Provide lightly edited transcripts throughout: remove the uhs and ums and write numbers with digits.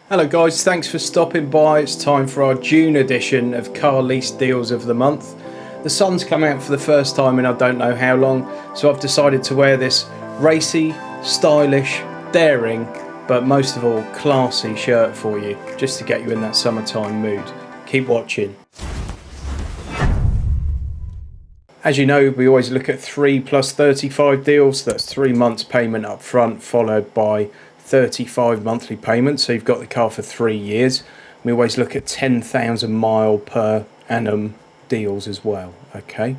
Hello guys, thanks for stopping by. It's time for our June edition of Car Lease Deals of the Month. The sun's come out for the first time in I don't know how long, so I've decided to wear this racy, stylish, daring, but most of all classy shirt for you, just to get you in that summertime mood. Keep watching. As you know, we always look at 3 plus 35 deals. That's 3 months payment up front, followed by 35 monthly payments, so you've got the car for 3 years. We always look at 10,000 mile per annum deals as well. Okay,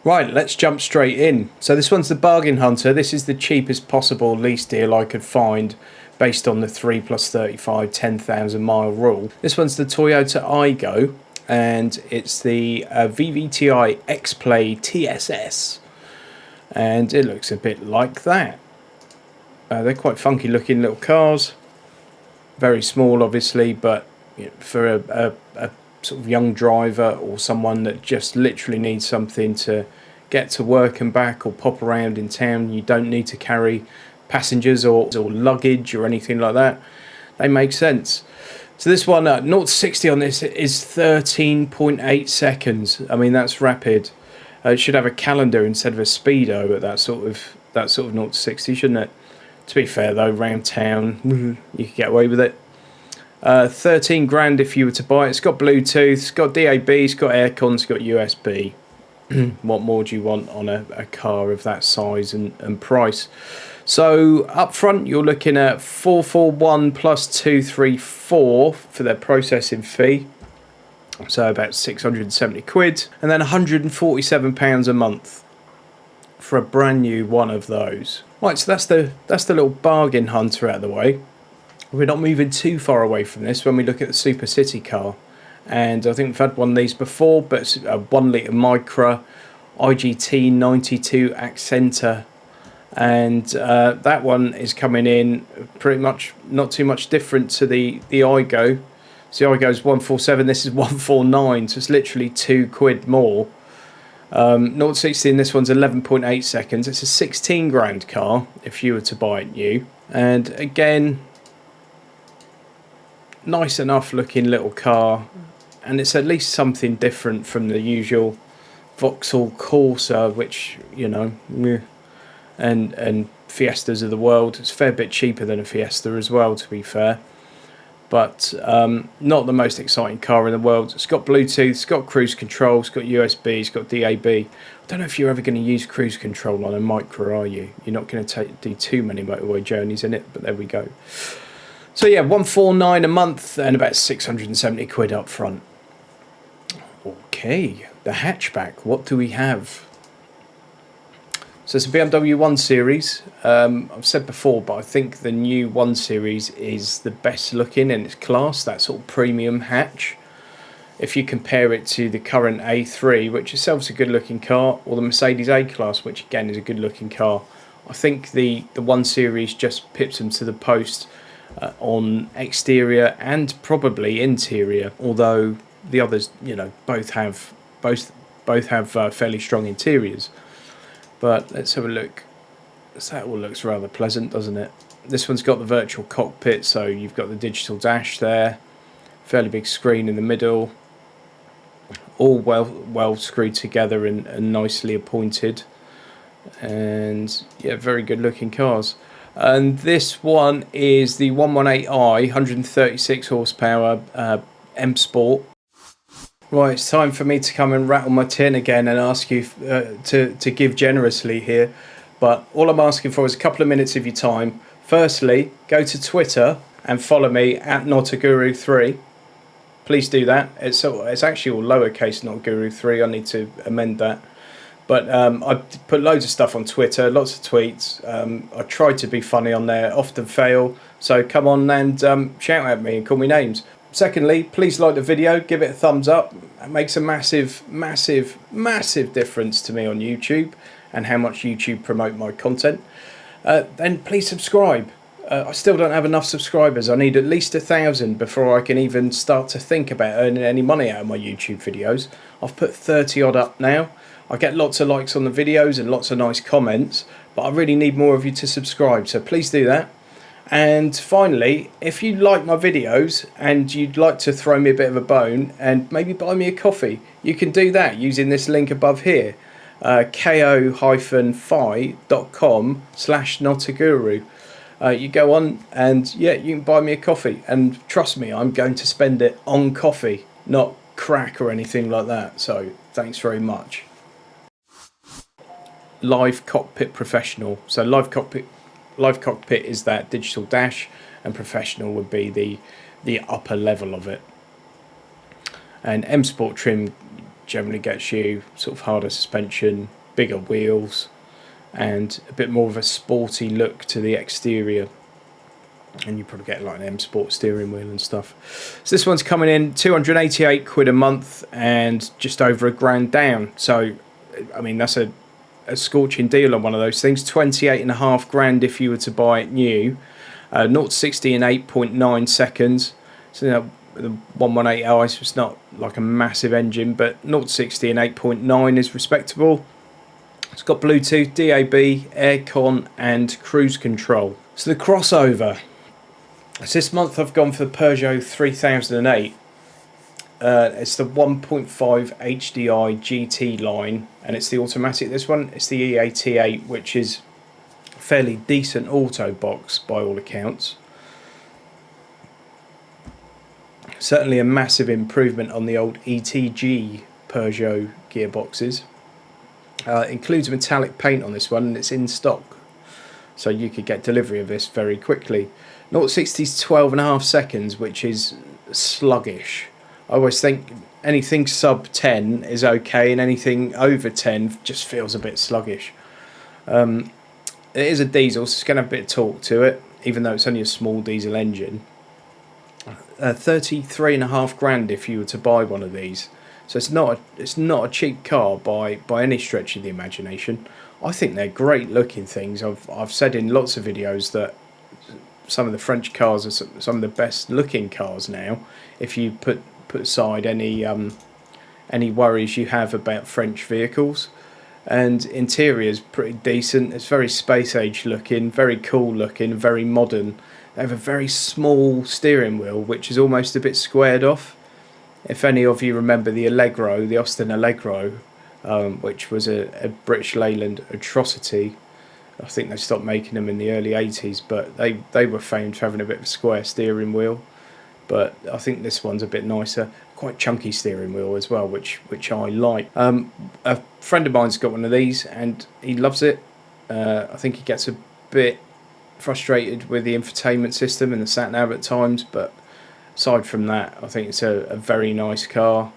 right, let's jump straight in. So this one's the Bargain Hunter. This is the cheapest possible lease deal I could find based on the 3 plus 35 10,000 mile rule. This one's the Toyota Aygo, and it's the VVTi X-Play TSS, and it looks a bit like that. They're quite funky looking little cars, very small obviously, but you know, for a sort of young driver or someone that just literally needs something to get to work and back or pop around in town, you don't need to carry passengers or luggage or anything like that, they make sense. So this one, 0 to 60 on this is 13.8 seconds. I mean, that's rapid. It should have a calendar instead of a speedo at that sort of 0 to 60, shouldn't it? To be fair though, round town you could get away with it. 13 grand if you were to buy it. It's got Bluetooth, it's got DAB, it's got aircon, it's got USB. What more do you want on a car of that size and price? So up front you're looking at 441 plus 234 for their processing fee, so about 670 quid, and then £147 a month for a brand new one of those. Right, so that's the little Bargain Hunter out of the way. We're not moving too far away from this when we look at the Super City car, and I think we've had one of these before, but it's a 1 litre Micra IGT 92 Accenta, and that one is coming in pretty much not too much different to the Aygo. So the Aygo is 147, this is 149, so it's literally £2 more. 0 to 60 in this one's 11.8 seconds. It's a 16 grand car if you were to buy it new, and again, nice enough looking little car, and it's at least something different from the usual Vauxhall Corsa, which, you know, and Fiestas of the world. It's a fair bit cheaper than a Fiesta as well, to be fair, but not the most exciting car in the world. It's got Bluetooth, it's got cruise control, it's got USB, it's got DAB. I don't know if you're ever going to use cruise control on a Micra, are you? You're not going to do too many motorway journeys in it, but there we go. So yeah, 149 a month and about 670 quid up front. Okay, the hatchback, what do we have? So it's a BMW 1 Series. I've said before, but I think the new 1 Series is the best looking in its class, that sort of premium hatch. If you compare it to the current A3, which itself is a good looking car, or the Mercedes A-Class, which again is a good looking car, I think the 1 Series just pips them to the post on exterior and probably interior, although the others, you know, both have fairly strong interiors. But let's have a look. That all looks rather pleasant, doesn't it? This one's got the virtual cockpit, so you've got the digital dash there, fairly big screen in the middle, all well screwed together and nicely appointed, and yeah, very good looking cars. And this one is the 118i 136 horsepower M Sport. Right, it's time for me to come and rattle my tin again and ask you to give generously here. But all I'm asking for is a couple of minutes of your time. Firstly, go to Twitter and follow me at NotAGuru3. Please do that. It's actually all lowercase, NotAGuru3. I need to amend that. But I put loads of stuff on Twitter, lots of tweets. I try to be funny on there, often fail. So come on and shout at me and call me names. Secondly, please like the video, give it a thumbs up. It makes a massive, massive, massive difference to me on YouTube and how much YouTube promote my content. Then please subscribe. I still don't have enough subscribers. I need at least 1,000 before I can even start to think about earning any money out of my YouTube videos. I've put 30 odd up now. I get lots of likes on the videos and lots of nice comments, but I really need more of you to subscribe, so please do that. And finally, if you like my videos and you'd like to throw me a bit of a bone and maybe buy me a coffee, you can do that using this link above here, ko-fi.com/notaguru. You go on and yeah, you can buy me a coffee, and trust me, I'm going to spend it on coffee, not crack or anything like that. So thanks very much. Live Cockpit Professional. So Live Cockpit is that digital dash, and Professional would be the upper level of it. And M Sport trim generally gets you sort of harder suspension, bigger wheels, and a bit more of a sporty look to the exterior. And you probably get like an M Sport steering wheel and stuff. So this one's coming in £288 a month and just over £1,000 down. So I mean, that's a scorching deal on one of those things. 28.5 grand if you were to buy it new. 0 to 60 in 8.9 seconds. So you know, the 118i, so it's not like a massive engine, but 0 to 60 in 8.9 is respectable. It's got Bluetooth, DAB, aircon and cruise control. So the crossover. So this month I've gone for the Peugeot 3008. It's the 1.5 HDI GT line, and it's the automatic. This one, it's the EAT8, which is a fairly decent auto box by all accounts. Certainly a massive improvement on the old ETG Peugeot gearboxes. Includes metallic paint on this one, and it's in stock, so you could get delivery of this very quickly. 0 to 60 is 12.5 seconds, which is sluggish. I always think anything sub 10 is okay, and anything over 10 just feels a bit sluggish. It is a diesel, so it's going to have a bit of torque to it, even though it's only a small diesel engine. 33.5 grand if you were to buy one of these. So it's not a cheap car by any stretch of the imagination. I think they're great looking things. I've said in lots of videos that some of the French cars are some of the best looking cars now, if you put aside any worries you have about French vehicles. And interior's pretty decent. It's very space age looking, very cool looking, very modern. They have a very small steering wheel, which is almost a bit squared off. If any of you remember the Allegro, the Austin Allegro, which was a British Leyland atrocity. I think they stopped making them in the early 80s, but they were famed for having a bit of a square steering wheel. But I think this one's a bit nicer. Quite chunky steering wheel as well, which I like. A friend of mine's got one of these and he loves it. I think he gets a bit frustrated with the infotainment system and the sat-nav at times, but aside from that, I think it's a very nice car,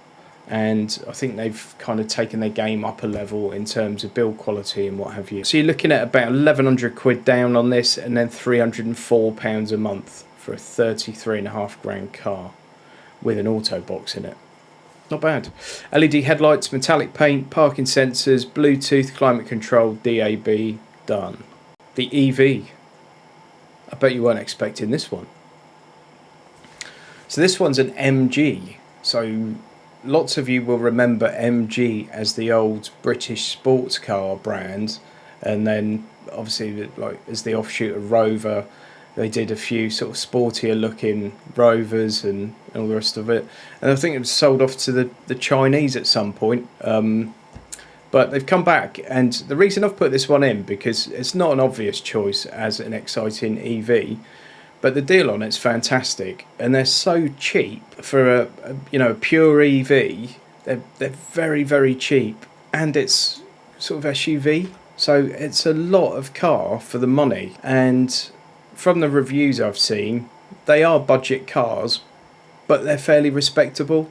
and I think they've kind of taken their game up a level in terms of build quality and what have you. So you're looking at about 1,100 quid down on this, and then £304 a month for a 33.5 grand car with an auto box in it. Not bad. LED headlights, metallic paint, parking sensors, Bluetooth, climate control, DAB, done. The EV. I bet you weren't expecting this one. So this one's an MG. So lots of you will remember MG as the old British sports car brand, and then obviously like as the offshoot of Rover, they did a few sort of sportier looking Rovers and all the rest of it. And I think it was sold off to the Chinese at some point. But they've come back, and the reason I've put this one in, because it's not an obvious choice as an exciting EV, but the deal on it's fantastic, and they're so cheap for a pure EV. They're very, very cheap, and it's sort of SUV, so it's a lot of car for the money. And from the reviews I've seen, they are budget cars, but they're fairly respectable.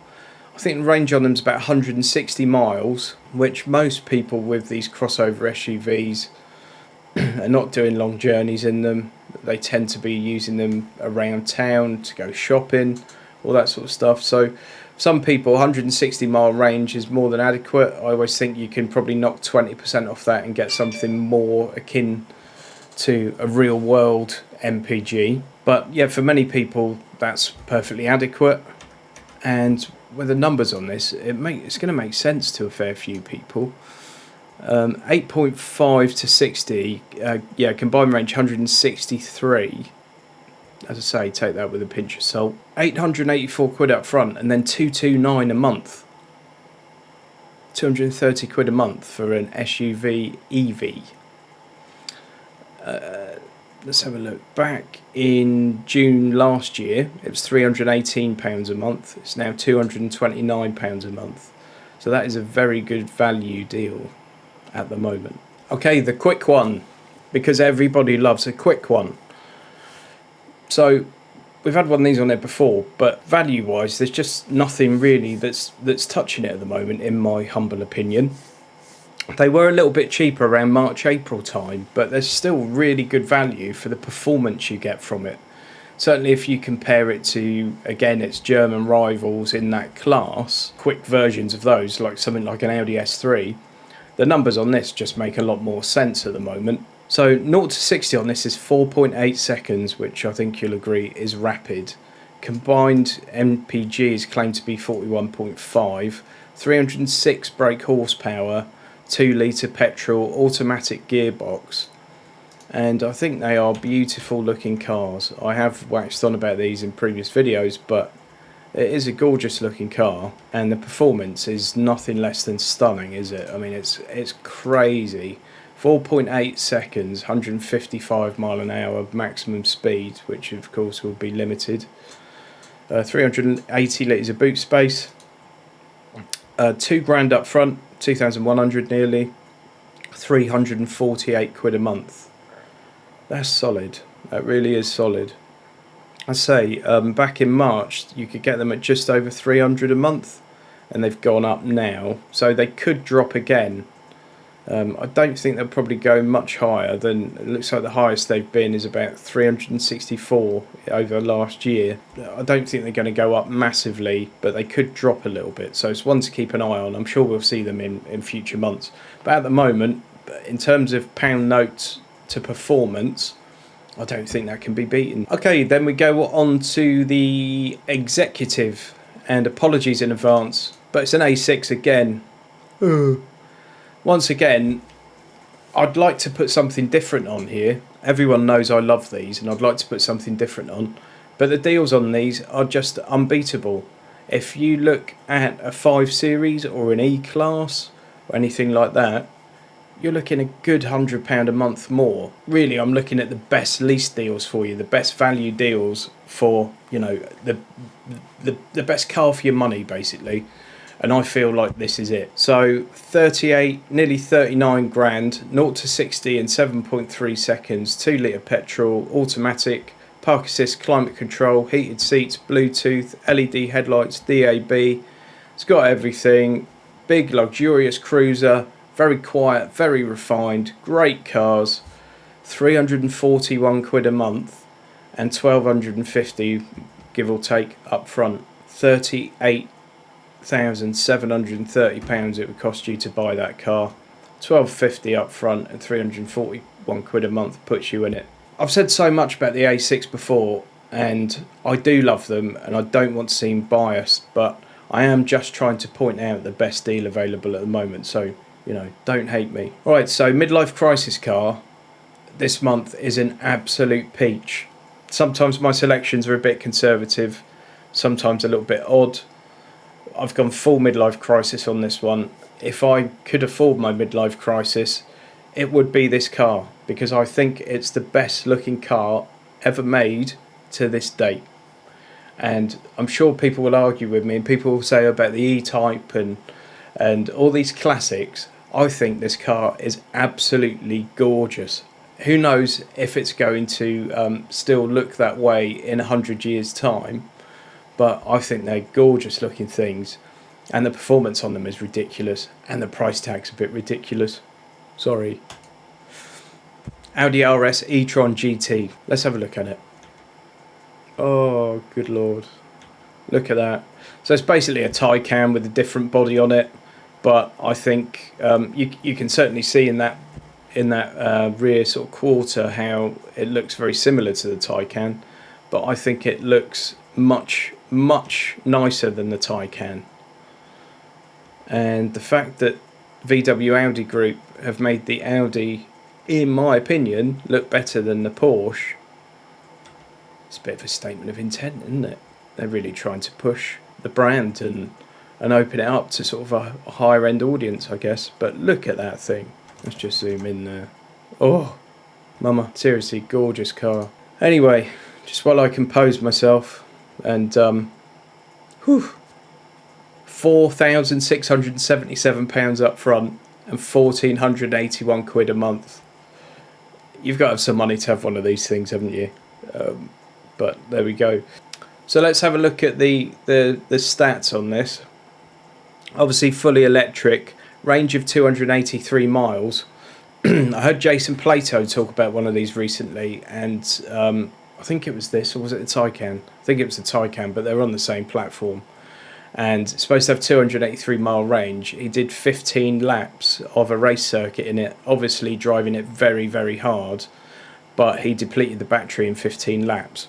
I think the range on them is about 160 miles, which most people with these crossover SUVs are not doing long journeys in them. They tend to be using them around town to go shopping, all that sort of stuff. So some people, 160 mile range is more than adequate. I always think you can probably knock 20% off that and get something more akin to a real world MPG. But yeah, for many people that's perfectly adequate, and with the numbers on this, it's going to make sense to a fair few people. 8.5 to 60, combined range 163, as I say, take that with a pinch of salt. 884 quid up front, and then 229 a month. 230 quid a month for an SUV EV. Let's have a look. Back in June last year, it was £318 a month. It's now £229 a month. So that is a very good value deal at the moment. Okay, the quick one, because everybody loves a quick one. So we've had one of these on there before, but value-wise, there's just nothing really that's touching it at the moment, in my humble opinion. They were a little bit cheaper around March, April time, but there's still really good value for the performance you get from it. Certainly if you compare it to, again, its German rivals in that class, quick versions of those, like something like an Audi S3, the numbers on this just make a lot more sense at the moment. So 0 to 60 on this is 4.8 seconds, which I think you'll agree is rapid. Combined MPG is claimed to be 41.5, 306 brake horsepower, 2 litre petrol, automatic gearbox. And I think they are beautiful looking cars. I have waxed on about these in previous videos, but it is a gorgeous looking car, and the performance is nothing less than stunning, is it? I mean, it's crazy. 4.8 seconds, 155 mile an hour maximum speed, which of course will be limited. 380 litres of boot space. £2,000 up front, 2,100 nearly. 348 quid a month. That's solid. That really is solid. I say, back in March, you could get them at just over 300 a month, and they've gone up now. So they could drop again. I don't think they'll probably go much higher than, it looks like the highest they've been is about 364 over last year. I don't think they're going to go up massively, but they could drop a little bit. So it's one to keep an eye on. I'm sure we'll see them in future months. But at the moment, in terms of pound notes to performance, I don't think that can be beaten. Okay, then we go on to the executive, and apologies in advance, but it's an A6 again. Once again, I'd like to put something different on here. Everyone knows I love these, and I'd like to put something different on. But the deals on these are just unbeatable. If you look at a 5 Series or an E-Class or anything like that, you're looking a good £100 a month more. Really, I'm looking at the best lease deals for you, the best value deals for, you know, the best car for your money, basically. And I feel like this is it. So 38, nearly 39 grand, 0 to 60 in 7.3 seconds, 2 litre petrol, automatic, park assist, climate control, heated seats, Bluetooth, LED headlights, DAB. It's got everything. Big, luxurious cruiser, very quiet, very refined, great cars. 341 quid a month and 1,250, give or take, up front. £38,730 it would cost you to buy that car. 1,250 up front and 341 quid a month puts you in it. I've said so much about the A6 before, and I do love them, and I don't want to seem biased, but I am just trying to point out the best deal available at the moment, so, you know, don't hate me. Alright, so midlife crisis car this month is an absolute peach. Sometimes my selections are a bit conservative, sometimes a little bit odd. I've gone full midlife crisis on this one. If I could afford my midlife crisis, it would be this car, because I think it's the best looking car ever made to this date. And I'm sure people will argue with me, and people will say about the E-Type and all these classics. I think this car is absolutely gorgeous. Who knows if it's going to still look that way in 100 years' time. But I think they're gorgeous looking things, and the performance on them is ridiculous, and the price tag's a bit ridiculous. Sorry. Audi RS e-tron GT. Let's have a look at it. Oh, good lord. Look at that. So it's basically a Taycan with a different body on it, but I think you can certainly see in that rear sort of quarter how it looks very similar to the Taycan, but I think it looks much nicer than the Taycan. And the fact that VW Audi Group have made the Audi, in my opinion, look better than the Porsche It's a bit of a statement of intent, isn't it? They're really trying to push the brand and open it up to sort of a higher end audience, I guess. But look at that thing. Let's just zoom in there. Oh, mama, seriously, gorgeous car. Anyway, just while I compose myself, and £4,677 up front and £1,481 a month. You've got to have some money to have one of these things, haven't you? But there we go. So let's have a look at the stats on this. Obviously fully electric, range of 283 miles. I heard Jason Plato talk about one of these recently, and I think it was this, or was it the Taycan? I think it was the Taycan, but they're on the same platform. And it's supposed to have 283 mile range. He did 15 laps of a race circuit in it, obviously driving it very, very hard, but he depleted the battery in 15 laps.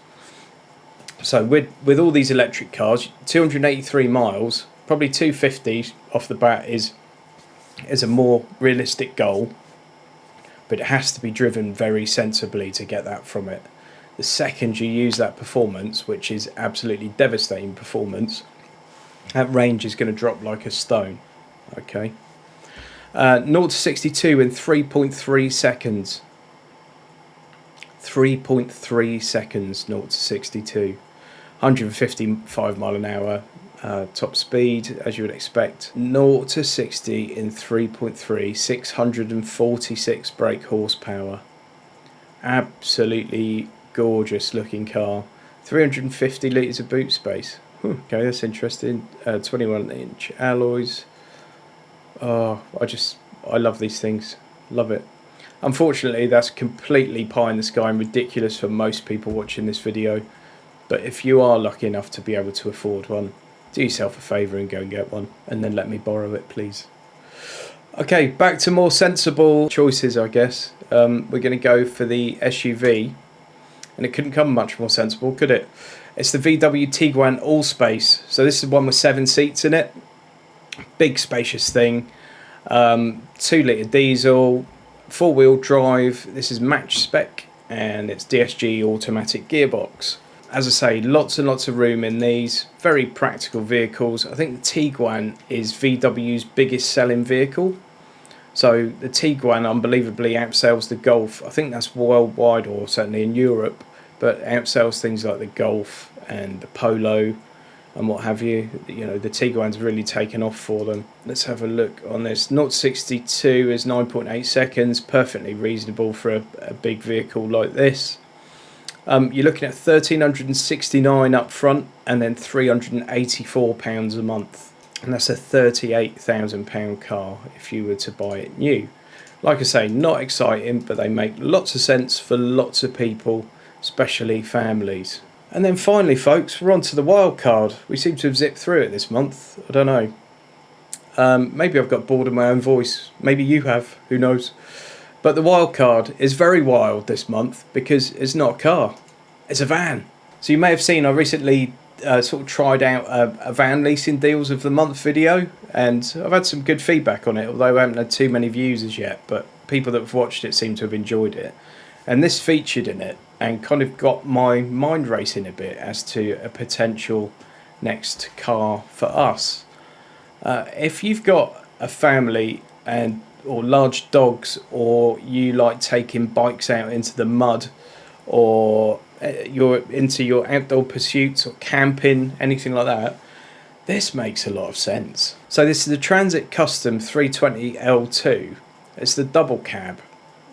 So with all these electric cars, 283 miles, probably 250 off the bat is a more realistic goal, but it has to be driven very sensibly to get that from it. The second you use that performance, which is absolutely devastating performance, that range is going to drop like a stone. Okay. 0 to 62 in 3.3 seconds. 3.3 seconds, 0 to 62. 155 mile an hour top speed, as you would expect. 0 to 60 in 3.3, 646 brake horsepower. Absolutely gorgeous looking car. 350 litres of boot space. Okay, that's interesting. 21-inch alloys. Oh, I love these things. Love it. Unfortunately, that's completely pie in the sky and ridiculous for most people watching this video. But if you are lucky enough to be able to afford one, do yourself a favour and go and get one. And then let me borrow it, please. Okay, back to more sensible choices, I guess. We're going to go for the SUV. And it couldn't come much more sensible, could it? It's the VW Tiguan Allspace. So this is one with 7 seats in it. Big spacious thing. 2-litre diesel, 4-wheel drive. This is match spec and it's DSG automatic gearbox. As I say, lots and lots of room in these. Very practical vehicles. I think the Tiguan is VW's biggest selling vehicle. So the Tiguan unbelievably outsells the Golf. I think that's worldwide, or certainly in Europe, but outsells things like the Golf and the Polo and what have you. You know, the Tiguan's really taken off for them. Let's have a look on this. 0 to 62 is 9.8 seconds, perfectly reasonable for a big vehicle like this. You're looking at £1,369 up front and then £384 a month. And that's a £38,000 car if you were to buy it new. Like I say, not exciting, but they make lots of sense for lots of people, especially families. And then finally, folks, we're on to the Wildcard. We seem to have zipped through it this month. I don't know. Maybe I've got bored of my own voice. Maybe you have. Who knows? But the Wildcard is very wild this month because it's not a car. It's a van. So you may have seen I recently sort of tried out a van leasing deals of the month video, and I've had some good feedback on it, although I haven't had too many views as yet, but people that have watched it seem to have enjoyed it. And this featured in it and kind of got my mind racing a bit as to a potential next car for us. If you've got a family or large dogs, or you like taking bikes out into the mud, or you're into your outdoor pursuits or camping, anything like that, this makes a lot of sense. So this is the Transit Custom 320 L2. It's the double cab.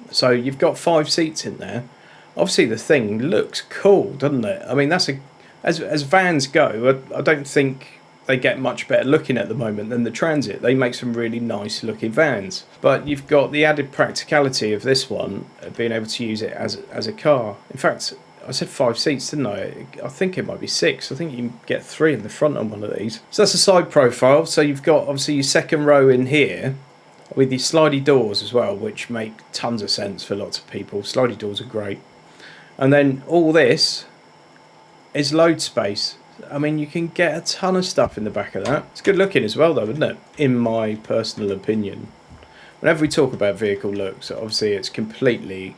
So you've got 5 seats in there. Obviously the thing looks cool, doesn't it? I mean, that's as vans go, I don't think they get much better looking at the moment than the Transit. They make some really nice looking vans. But you've got the added practicality of this one, being able to use it as a car. In fact, I said 5 seats, didn't I? I think it might be 6. I think you can get 3 in the front on one of these. So that's a side profile. So you've got obviously your second row in here with your slidey doors as well, which make tons of sense for lots of people. Slidey doors are great. And then all this is load space. I mean, you can get a ton of stuff in the back of that. It's good looking as well though, isn't it? In my personal opinion. Whenever we talk about vehicle looks, obviously it's completely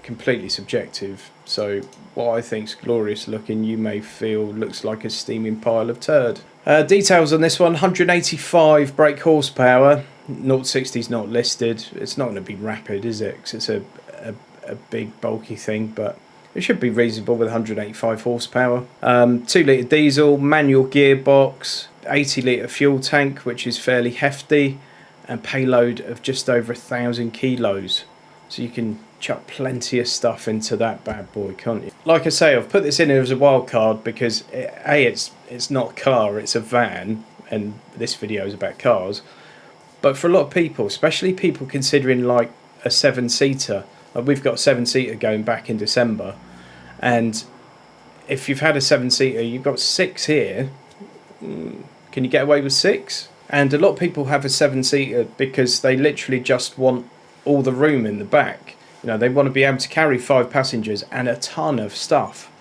completely subjective. So what I think's glorious looking, you may feel looks like a steaming pile of turd. Details on this one: 185 brake horsepower. 0 to 60 is not listed. It's not going to be rapid, is it? 'Cause it's a big bulky thing, but it should be reasonable with 185 horsepower. 2 litre diesel, manual gearbox, 80 litre fuel tank, which is fairly hefty, and payload of just over 1,000 kilos. So you can chuck plenty of stuff into that bad boy, can't you? Like I say, I've put this in here as a Wildcard because it's not a car, it's a van, and this video is about cars. But for a lot of people, especially people considering like a 7-seater, we've got a 7-seater going back in December, and if you've had a 7-seater, you've got 6 here. Can you get away with 6? And a lot of people have a 7-seater because they literally just want all the room in the back. You know, they want to be able to carry 5 passengers and a ton of stuff.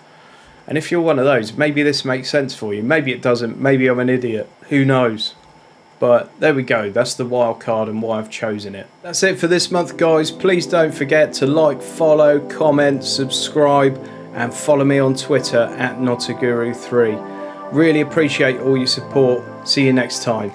And if you're one of those, maybe this makes sense for you. Maybe it doesn't. Maybe I'm an idiot. Who knows? But there we go. That's the Wildcard and why I've chosen it. That's it for this month, guys. Please don't forget to like, follow, comment, subscribe, and follow me on Twitter @NotAGuru3. Really appreciate all your support. See you next time.